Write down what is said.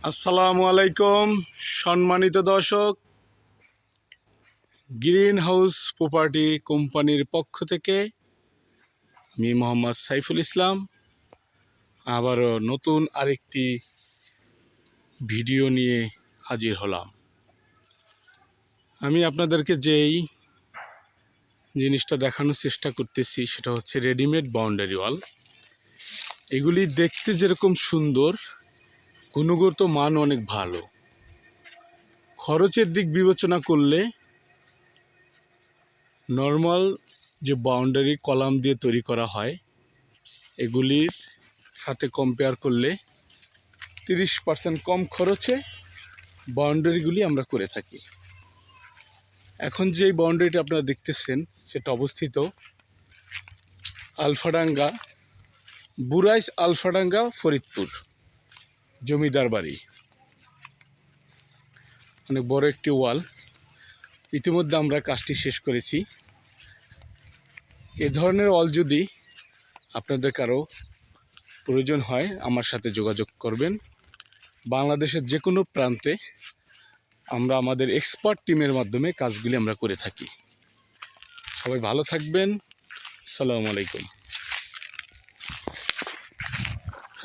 আসসালামু আলাইকুম সম্মানিত দর্শক, গ্রিন হাউস প্রপার্টি কোম্পানির পক্ষ থেকে আমি মোহাম্মদ সাইফুল ইসলাম আবারও নতুন আরেকটি ভিডিও নিয়ে হাজির হলাম। আমি আপনাদেরকে যেই জিনিসটা দেখানোর চেষ্টা করতেছি সেটা হচ্ছে রেডিমেড বাউন্ডারি ওয়াল। এগুলি দেখতে যেরকম সুন্দর, গুণগত মান অনেক ভালো। খরচের দিক বিবেচনা করলে নর্মাল যে বাউন্ডারি কলাম দিয়ে তৈরি করা হয় এগুলির সাথে কম্পেয়ার করলে 30% কম খরচে বাউন্ডারিগুলি আমরা করে থাকি। এখন যেই বাউন্ডারিটা আপনারা দেখতেছেন সেটা অবস্থিত আলফাডাঙ্গা, বুরাইশ আলফাডাঙ্গা, ফরিদপুর জমিদার বাড়ি। অনেক বড় একটি ওয়াল, ইতিমধ্যে আমরা কাজটি শেষ করেছি। এ ধরনের ওয়াল যদি আপনাদের কারো প্রয়োজন হয় আমার সাথে যোগাযোগ করবেন। বাংলাদেশের যে কোনো প্রান্তে আমরা আমাদের এক্সপার্ট টিমের মাধ্যমে কাজগুলি আমরা করে থাকি। সবাই ভালো থাকবেন। আসসালামু আলাইকুম।